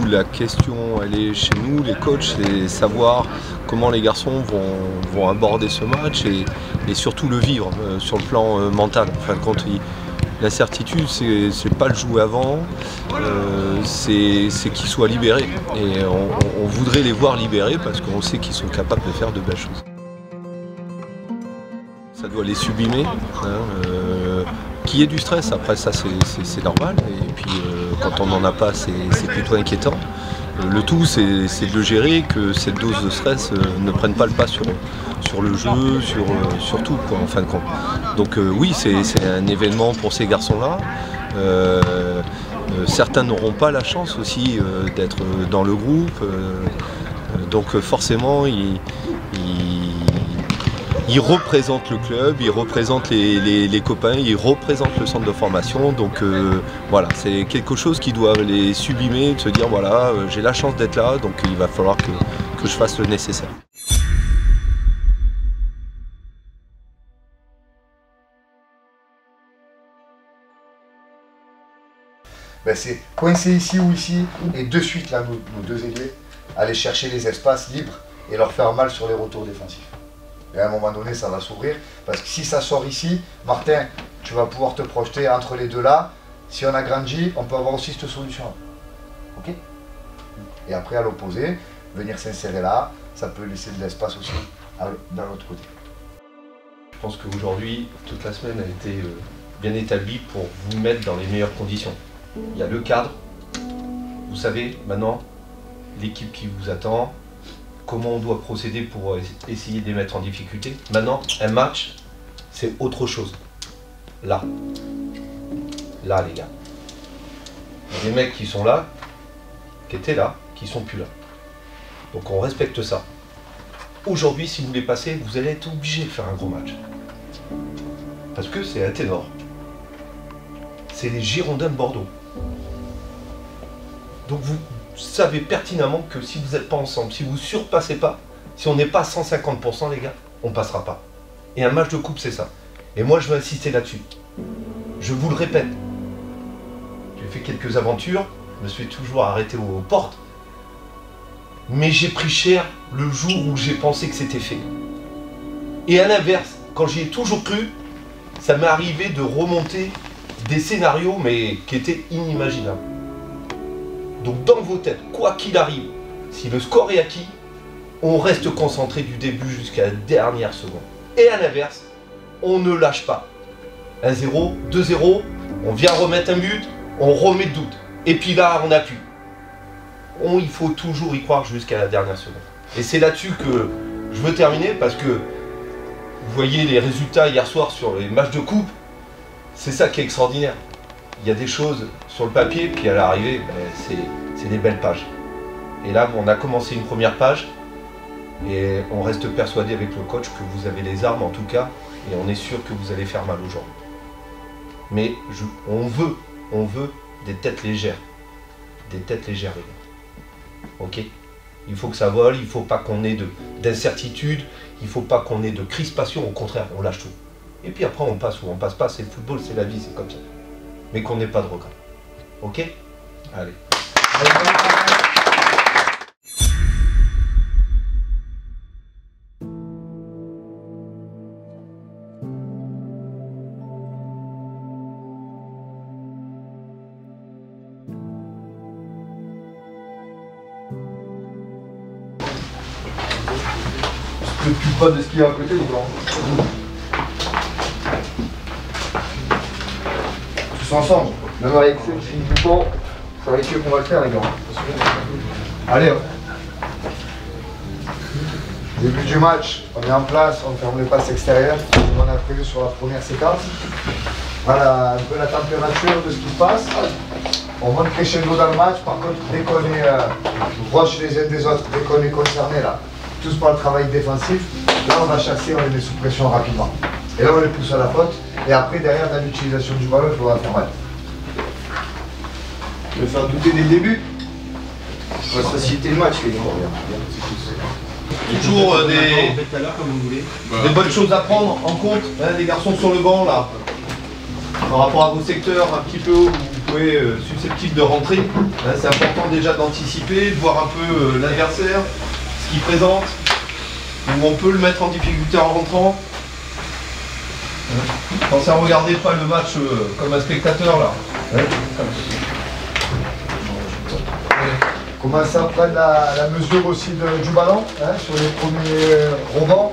La question, elle est chez nous, les coachs, c'est savoir comment les garçons vont aborder ce match et surtout le vivre sur le plan mental. En fin de compte, l'incertitude, c'est pas le jouer avant, c'est qu'ils soient libérés. Et on voudrait les voir libérés parce qu'on sait qu'ils sont capables de faire de belles choses. Ça doit les sublimer. Qu'il y ait du stress, après ça c'est normal, et puis quand on n'en a pas c'est plutôt inquiétant. Le tout c'est de le gérer, que cette dose de stress ne prenne pas le pas sur le jeu, sur tout quoi, en fin de compte. Donc oui, c'est un événement pour ces garçons-là. Certains n'auront pas la chance aussi d'être dans le groupe, donc forcément ils représentent le club, ils représentent les copains, ils représentent le centre de formation. Donc voilà, c'est quelque chose qui doit les sublimer, de se dire voilà, j'ai la chance d'être là, donc il va falloir que je fasse le nécessaire. Ben c'est coincer ici ou ici, et de suite là, nos deux ailiers, aller chercher les espaces libres et leur faire mal sur les retours défensifs. Et à un moment donné, ça va s'ouvrir, parce que si ça sort ici, Martin, tu vas pouvoir te projeter entre les deux là. Si on agrandit, on peut avoir aussi cette solution-là. Ok? Et après, à l'opposé, venir s'insérer là, ça peut laisser de l'espace aussi dans l'autre côté. Je pense qu'aujourd'hui, toute la semaine a été bien établie pour vous mettre dans les meilleures conditions. Il y a le cadre, vous savez maintenant l'équipe qui vous attend, comment on doit procéder pour essayer de les mettre en difficulté. Maintenant, un match, c'est autre chose. Là, les gars. Il y a des mecs qui sont là, qui étaient là, qui sont plus là. Donc on respecte ça. Aujourd'hui, si vous voulez passer, vous allez être obligé de faire un gros match. Parce que c'est un ténor. C'est les Girondins de Bordeaux. Donc vous savez pertinemment que si vous n'êtes pas ensemble, si vous ne surpassez pas, si on n'est pas à 150% les gars, on ne passera pas. Et un match de coupe, c'est ça. Et moi, je veux insister là-dessus. Je vous le répète. J'ai fait quelques aventures, je me suis toujours arrêté aux portes. Mais j'ai pris cher le jour où j'ai pensé que c'était fait. Et à l'inverse, quand j'y ai toujours cru, ça m'est arrivé de remonter des scénarios, mais qui étaient inimaginables. Donc dans vos têtes, quoi qu'il arrive, si le score est acquis, on reste concentré du début jusqu'à la dernière seconde. Et à l'inverse, on ne lâche pas. 1-0, 2-0, on vient remettre un but, on remet le doute. Et puis là, on appuie. Il faut toujours y croire jusqu'à la dernière seconde. Et c'est là-dessus que je veux terminer, parce que vous voyez les résultats hier soir sur les matchs de coupe, c'est ça qui est extraordinaire. Il y a des choses sur le papier, puis à l'arrivée, c'est des belles pages. Et là, on a commencé une première page, et on reste persuadé avec le coach que vous avez les armes en tout cas, et on est sûr que vous allez faire mal aux gens. Mais on veut des têtes légères. Des têtes légères, les gars. Ok? Il faut que ça vole, il ne faut pas qu'on ait d'incertitude, il ne faut pas qu'on ait de crispation, au contraire, on lâche tout. Et puis après, on passe ou on passe pas, c'est le football, c'est la vie, c'est comme ça. Mais qu'on n'ait pas de regrets. Ok? Allez. Tu ne t'occupes pas de ce qu'il y a à côté, donc non. Tous ensemble. Même avec ceux qui ne jouent pas, c'est avec eux qu'on va le faire, les gars. Allez, hop. Début du match, on est en place, on ferme les passes extérieures, comme on a prévu sur la première séquence. Voilà un peu la température de ce qui se passe. On monte crescendo dans le match, par contre, dès qu'on est proches les uns des autres, dès qu'on est concerné là, tous par le travail défensif, là on va chasser, on les met sous pression rapidement. Et là on les pousse à la faute, et après derrière dans l'utilisation du ballon, il faudra faire mal. Tu veux faire douter dès le début? On va faciliter le match, les gars. Toujours des bonnes choses à prendre en compte, hein, les garçons sur le banc là, par rapport à vos secteurs un petit peu où vous joueurs susceptibles de rentrer. Hein, c'est important déjà d'anticiper, de voir un peu l'adversaire, ce qu'il présente, où on peut le mettre en difficulté en rentrant. Pensez à regarder pas le match comme un spectateur là. Commencez à prendre la mesure aussi du ballon, hein, sur les premiers rebonds.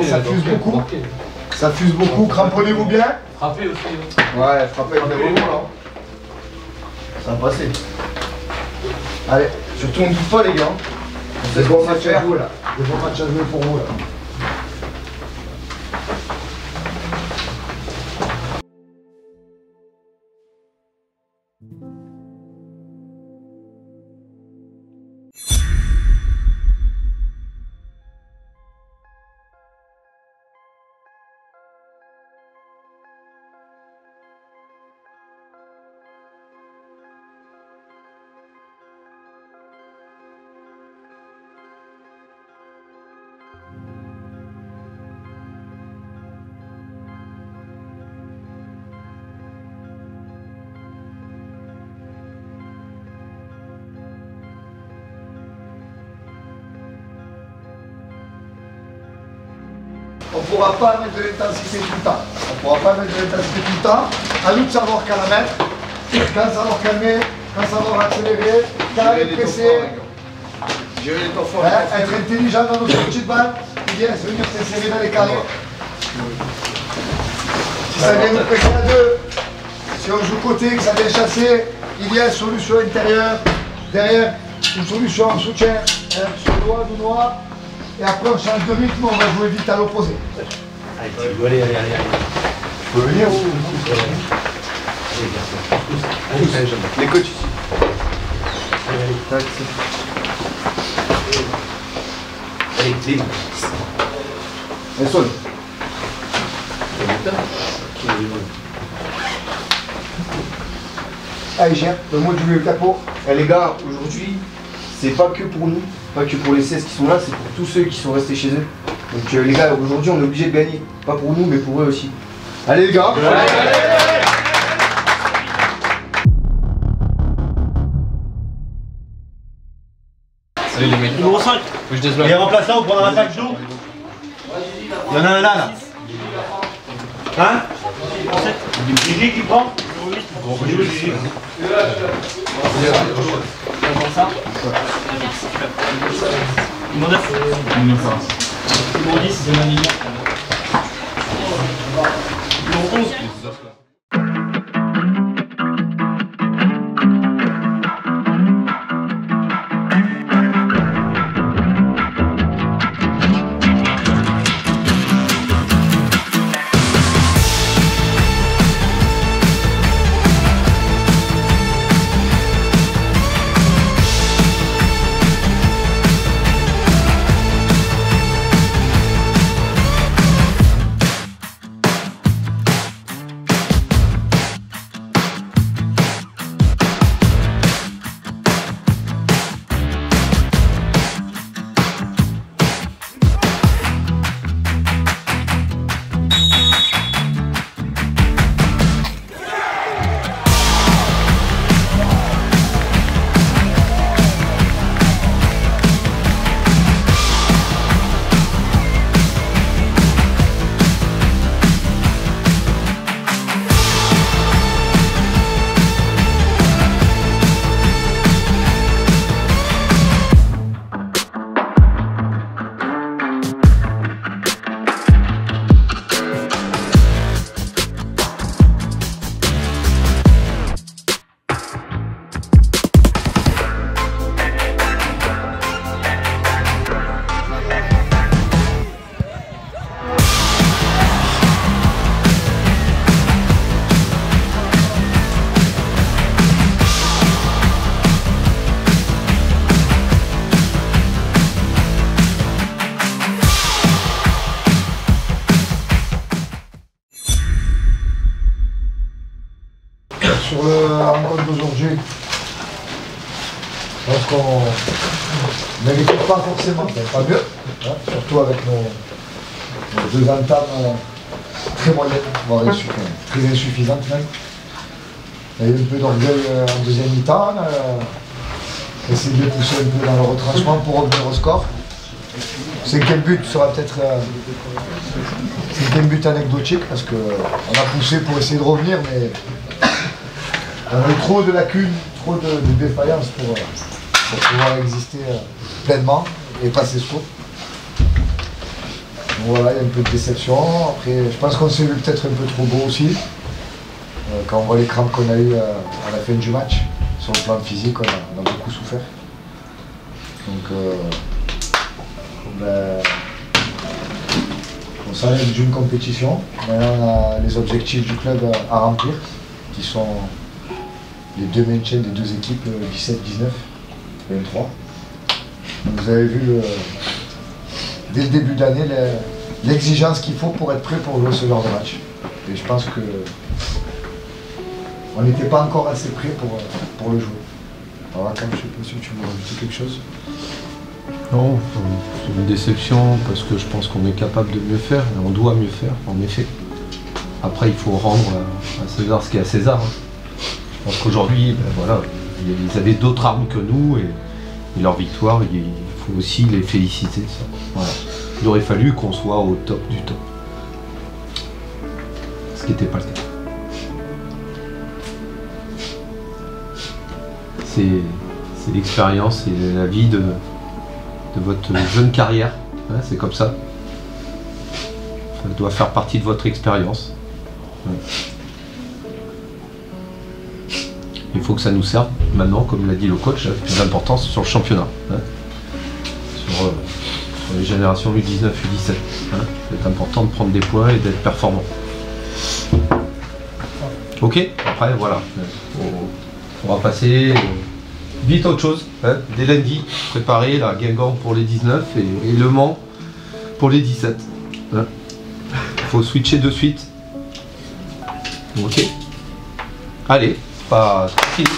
Ça fuse beaucoup. Ça fuse beaucoup, cramponnez-vous bien. Frapper aussi. Ouais, frappez avec les rebonds là. Ça va passer. Allez, surtout on ne doute pas les gars. C'est bon match à vous là. Des bons matchs à jouer pour vous là. On ne pourra pas mettre de l'intensité tout le temps. On ne pourra pas mettre de l'intensité tout le temps. À nous de savoir quand la mettre, quand savoir calmer, quand savoir accélérer, quand aller presser. Gérer les temps forts. Être intelligent dans nos sorties de balle. Bien, c'est venir s'insérer dans les carrés. Si ça vient nous presser à deux, si on joue côté, que ça vient chasser, il y a une solution intérieure. Derrière, une solution en soutien. Sur le doigt, du noir. Et après on change de rythme, on va jouer vite à l'opposé. Allez. Tu peux venir ou Les coachs ici. Allez, clean. Et sonne. Allez, gère, le mot du capot. Eh les gars, aujourd'hui, c'est pas que pour nous, pas que pour les 16 qui sont là, c'est pour tous ceux qui sont restés chez eux. Donc les gars, aujourd'hui, on est obligé de gagner. Pas pour nous, mais pour eux aussi. Allez les gars. Salut les mecs. Numéro 5. Les remplaçants, vous prendrez un sac d'eau. Il y en a un là. Hein Gigi qui prend Gigi. Numéro 9. Numéro 10, c'est Manille. Numéro 11. Sur le rencontre d'aujourd'hui, je pense qu'on n'hérite pas forcément, pas mieux, hein, surtout avec nos deux entames très moyennes, voire très insuffisantes même. Il y a eu un peu d'orgueil en deuxième mi-temps. Essayer de les pousser un peu dans le retranchement pour revenir au score. Cinquième but sera peut-être cinquième but anecdotique parce qu'on a poussé pour essayer de revenir, mais on a eu trop de lacunes, trop de défaillances pour pouvoir exister pleinement et passer ce tour. Donc voilà, il y a un peu de déception. Après, je pense qu'on s'est vu peut-être un peu trop beau aussi. Quand on voit les crampes qu'on a eues à la fin du match, sur le plan physique, on a beaucoup souffert. Donc, on s'enlève d'une compétition. Maintenant, on a les objectifs du club à remplir, qui sont les 2 maintiens des 2 équipes, 17, 19, 23. Donc, vous avez vu dès le début d'année l'exigence qu'il faut pour être prêt pour jouer ce genre de match. Et je pense que on n'était pas encore assez prêt pour le jouer. Alors attends, je ne sais pas si tu veux rajouter quelque chose. Non, c'est une déception parce que je pense qu'on est capable de mieux faire et on doit mieux faire, en effet. Après, il faut rendre à César ce qui est à César. Je pense qu'aujourd'hui, ben voilà, ils avaient d'autres armes que nous et leur victoire, il faut aussi les féliciter de ça. Voilà. Il aurait fallu qu'on soit au top du top. Ce qui n'était pas le cas. C'est l'expérience et la vie de votre jeune carrière, hein, c'est comme ça. Ça doit faire partie de votre expérience. Ouais. Il faut que ça nous serve maintenant, comme l'a dit le coach, plus d'importance sur le championnat. Hein, sur les générations U19, U17. Hein, c'est important de prendre des points et d'être performant. Ok, après voilà. On va passer vite à autre chose. Hein. Dès lundi, préparer la Guingamp pour les 19 et Le Mans pour les 17. Hein. Faut switcher de suite. Ok. Allez, c'est pas fini.